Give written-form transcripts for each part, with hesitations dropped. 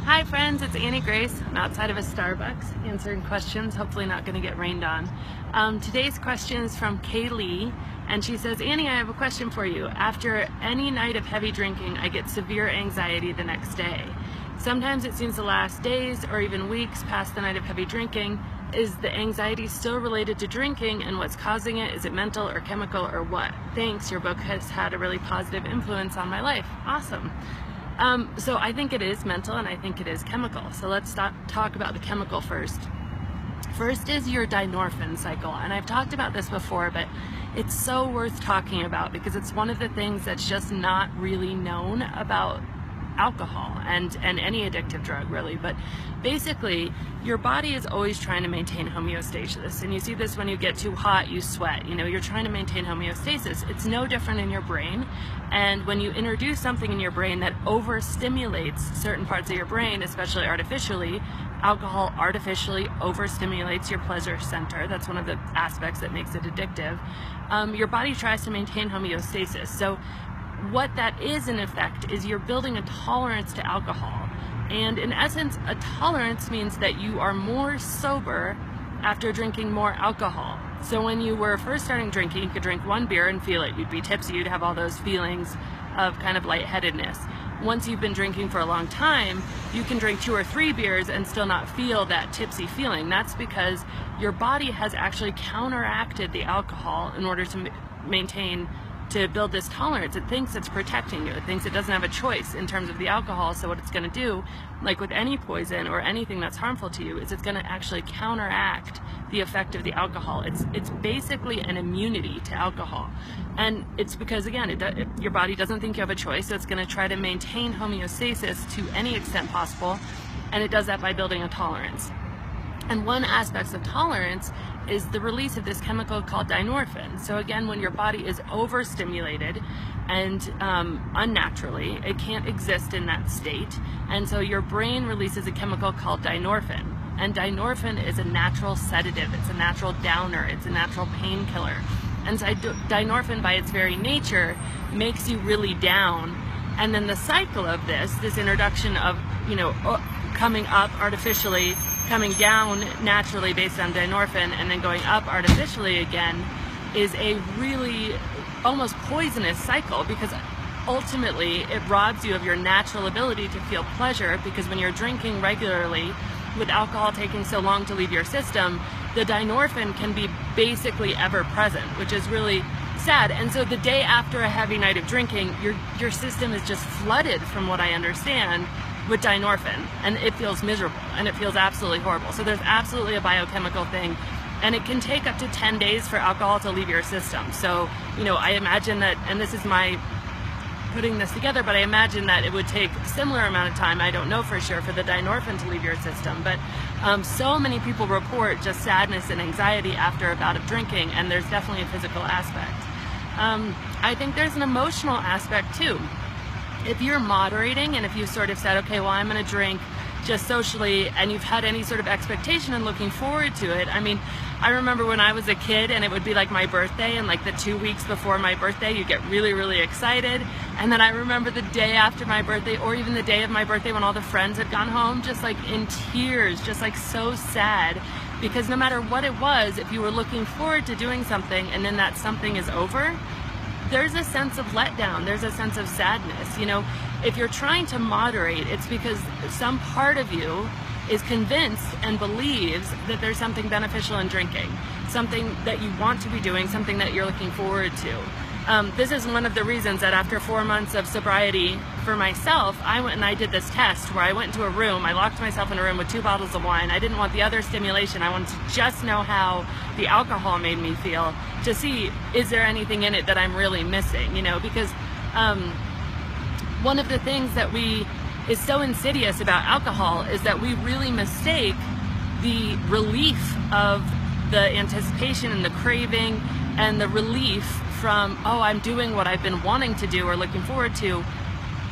Hi friends, it's Annie Grace. I'm outside of a Starbucks answering questions, hopefully not going to get rained on. Today's question is from Kaylee, and she says, Annie, I have a question for you. After any night of heavy drinking, I get severe anxiety the next day. Sometimes it seems to last days or even weeks past the night of heavy drinking. Is the anxiety still related to drinking, and what's causing it? Is it mental or chemical or what? Thanks, your book has had a really positive influence on my life. Awesome. So I think it is mental and I think it is chemical. So let's talk about the chemical first. First is your dynorphin cycle, and I've talked about this before, but it's so worth talking about because it's one of the things that's just not really known about alcohol and any addictive drug really. But basically your body is always trying to maintain homeostasis, and you see this when you get too hot, you sweat, you're trying to maintain homeostasis. It's no different in your brain, and when you introduce something in your brain that overstimulates certain parts of your brain, especially artificially, alcohol artificially overstimulates your pleasure center. That's one of the aspects that makes it addictive. Your body tries to maintain homeostasis. So what that is, in effect, is you're building a tolerance to alcohol. And in essence, a tolerance means that you are more sober after drinking more alcohol. So when you were first starting drinking, you could drink one beer and feel it. You'd be tipsy, you'd have all those feelings of kind of lightheadedness. Once you've been drinking for a long time, you can drink 2 or 3 beers and still not feel that tipsy feeling. That's because your body has actually counteracted the alcohol in order to build this tolerance. It thinks it's protecting you. It thinks it doesn't have a choice in terms of the alcohol. So what it's going to do, like with any poison or anything that's harmful to you, is it's going to actually counteract the effect of the alcohol. It's basically an immunity to alcohol. And it's because, again, your body doesn't think you have a choice, so it's going to try to maintain homeostasis to any extent possible, and it does that by building a tolerance. And one aspect of tolerance is the release of this chemical called dynorphin. So again, when your body is overstimulated and unnaturally, it can't exist in that state. And so your brain releases a chemical called dynorphin. And dynorphin is a natural sedative. It's a natural downer. It's a natural painkiller. And so dynorphin, by its very nature, makes you really down. And then the cycle of this introduction of, coming up artificially, coming down naturally based on dynorphin, and then going up artificially again, is a really almost poisonous cycle, because ultimately it robs you of your natural ability to feel pleasure, because when you're drinking regularly, with alcohol taking so long to leave your system, the dynorphin can be basically ever present, which is really sad. And so the day after a heavy night of drinking, your system is just flooded, from what I understand, with dynorphin, and it feels miserable and it feels absolutely horrible. So there's absolutely a biochemical thing, and it can take up to 10 days for alcohol to leave your system. So I imagine that, and this is my putting this together, but I imagine that it would take a similar amount of time, I don't know for sure, for the dynorphin to leave your system. But so many people report just sadness and anxiety after a bout of drinking, and there's definitely a physical aspect. I think there's an emotional aspect too. If you're moderating, and if you sort of said, okay, well, I'm going to drink just socially, and you've had any sort of expectation and looking forward to it. I mean, I remember when I was a kid and it would be like my birthday, and like the 2 weeks before my birthday, you get really, really excited. And then I remember the day after my birthday, or even the day of my birthday when all the friends had gone home, just like in tears, just like so sad. Because no matter what it was, if you were looking forward to doing something and then that something is over, there's a sense of letdown, there's a sense of sadness. If you're trying to moderate, it's because some part of you is convinced and believes that there's something beneficial in drinking, something that you want to be doing, something that you're looking forward to. This is one of the reasons that after 4 months of sobriety for myself, I went and I did this test where I went into a room, I locked myself in a room with 2 bottles of wine. I didn't want the other stimulation. I wanted to just know how the alcohol made me feel, to see, is there anything in it that I'm really missing, because one of the things that is so insidious about alcohol is that we really mistake the relief of the anticipation and the craving and the relief from, oh, I'm doing what I've been wanting to do or looking forward to,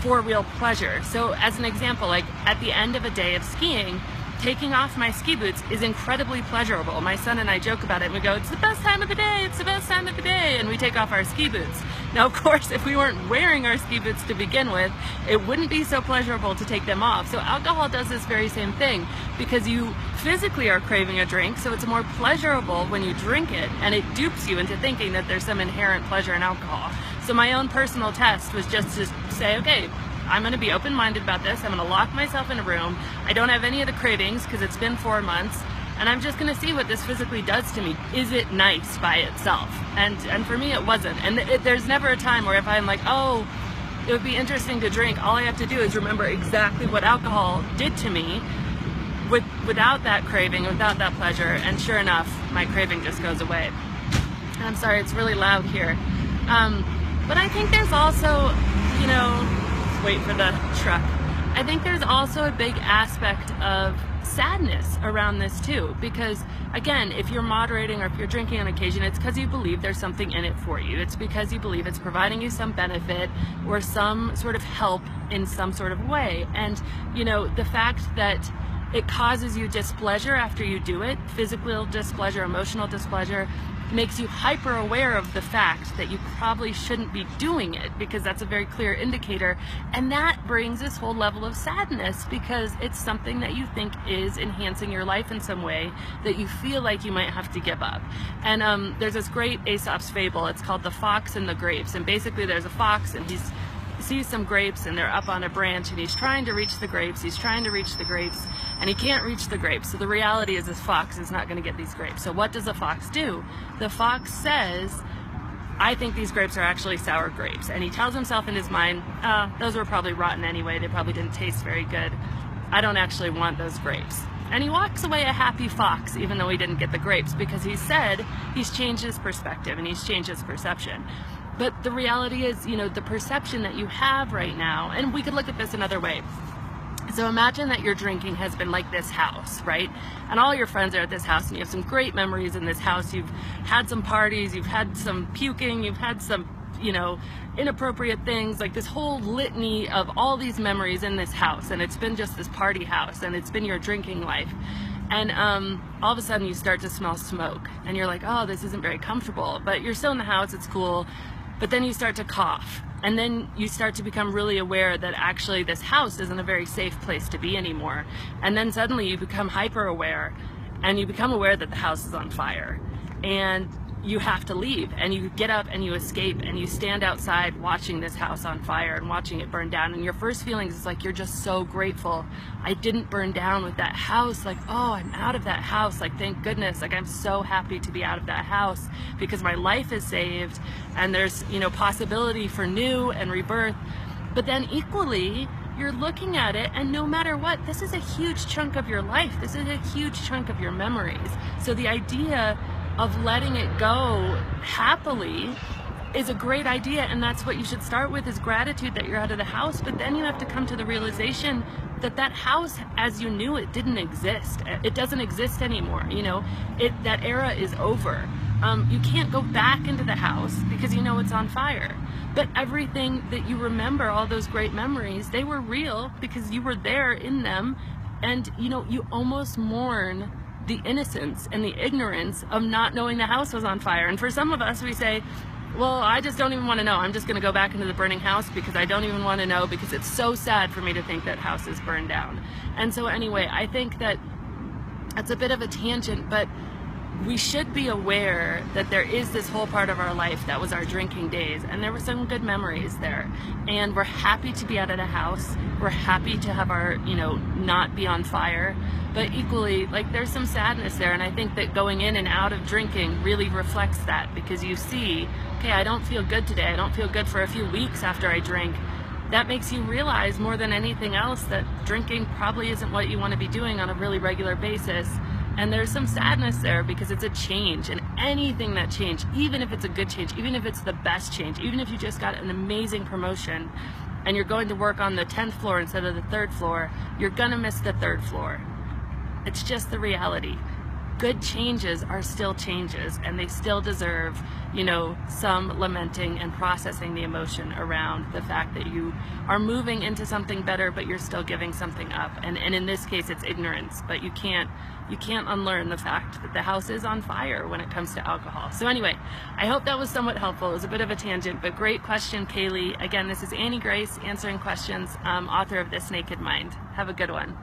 for real pleasure. So as an example, like at the end of a day of skiing, taking off my ski boots is incredibly pleasurable. My son and I joke about it and we go, it's the best time of the day, it's the best time of the day, and we take off our ski boots. Now, of course, if we weren't wearing our ski boots to begin with, it wouldn't be so pleasurable to take them off. So alcohol does this very same thing, because you physically are craving a drink, so it's more pleasurable when you drink it, and it dupes you into thinking that there's some inherent pleasure in alcohol. So my own personal test was just to say, okay, I'm going to be open-minded about this. I'm going to lock myself in a room. I don't have any of the cravings because it's been 4 months, and I'm just going to see what this physically does to me. Is it nice by itself? And for me, it wasn't. And there's never a time where if I'm like, oh, it would be interesting to drink, all I have to do is remember exactly what alcohol did to me without that craving, without that pleasure, and sure enough, my craving just goes away. And I'm sorry, it's really loud here. But I think there's also, you know, wait for the truck. I think there's also a big aspect of sadness around this too, because again, if you're moderating or if you're drinking on occasion, it's because you believe there's something in it for you. It's because you believe it's providing you some benefit or some sort of help in some sort of way. And you know, the fact that it causes you displeasure after you do it, physical displeasure, emotional displeasure, makes you hyper aware of the fact that you probably shouldn't be doing it, because that's a very clear indicator, and that brings this whole level of sadness because it's something that you think is enhancing your life in some way that you feel like you might have to give up. And there's this great Aesop's fable, it's called The Fox and the Grapes, and basically there's a fox and he sees some grapes and they're up on a branch and he's trying to reach the grapes, and he can't reach the grapes. So the reality is this fox is not going to get these grapes. So what does the fox do? The fox says, I think these grapes are actually sour grapes. And he tells himself in his mind, those were probably rotten anyway, they probably didn't taste very good. I don't actually want those grapes. And he walks away a happy fox, even though he didn't get the grapes, because he said he's changed his perspective and he's changed his perception. But the reality is, you know, the perception that you have right now, and we could look at this another way. So imagine that your drinking has been like this house, right? And all your friends are at this house and you have some great memories in this house. You've had some parties, you've had some puking, you've had some, you know, inappropriate things, like this whole litany of all these memories in this house. And it's been just this party house and it's been your drinking life. And all of a sudden you start to smell smoke and you're like, oh, this isn't very comfortable, but you're still in the house, it's cool. But then you start to cough, and then you start to become really aware that actually this house isn't a very safe place to be anymore. And then suddenly you become hyper aware, and you become aware that the house is on fire. And you have to leave, and you get up and you escape, and you stand outside watching this house on fire and watching it burn down. And your first feelings is like, you're just so grateful I didn't burn down with that house. Like, oh, I'm out of that house. Like, thank goodness. Like, I'm so happy to be out of that house because my life is saved and there's, you know, possibility for new and rebirth. But then equally, you're looking at it, and no matter what, this is a huge chunk of your life. This is a huge chunk of your memories. So the idea of letting it go happily is a great idea, and that's what you should start with, is gratitude that you're out of the house. But then you have to come to the realization that that house as you knew it didn't exist. It doesn't exist anymore, you know. That era is over. You can't go back into the house because you know it's on fire. But everything that you remember, all those great memories, they were real because you were there in them, and you know, you almost mourn the innocence and the ignorance of not knowing the house was on fire. And for some of us, we say, well, I just don't even want to know. I'm just going to go back into the burning house because I don't even want to know, because it's so sad for me to think that house is burned down. And so anyway, I think that that's a bit of a tangent, but we should be aware that there is this whole part of our life that was our drinking days, and there were some good memories there, and we're happy to be out of the house. We're happy to have our, you know, not be on fire, but equally, like, there's some sadness there. And I think that going in and out of drinking really reflects that, because you see, okay, I don't feel good today, I don't feel good for a few weeks after I drink. That makes you realize more than anything else that drinking probably isn't what you want to be doing on a really regular basis. And there's some sadness there because it's a change, and anything that changed, even if it's a good change, even if it's the best change, even if you just got an amazing promotion and you're going to work on the 10th floor instead of the 3rd floor, you're gonna miss the 3rd floor. It's just the reality. good changes are still changes, and they still deserve, you know, some lamenting and processing the emotion around the fact that you are moving into something better, but you're still giving something up. And in this case, it's ignorance, but you can't unlearn the fact that the house is on fire when it comes to alcohol. So anyway, I hope that was somewhat helpful. It was a bit of a tangent, but great question, Kaylee. Again, this is Annie Grace answering questions, author of This Naked Mind. Have a good one.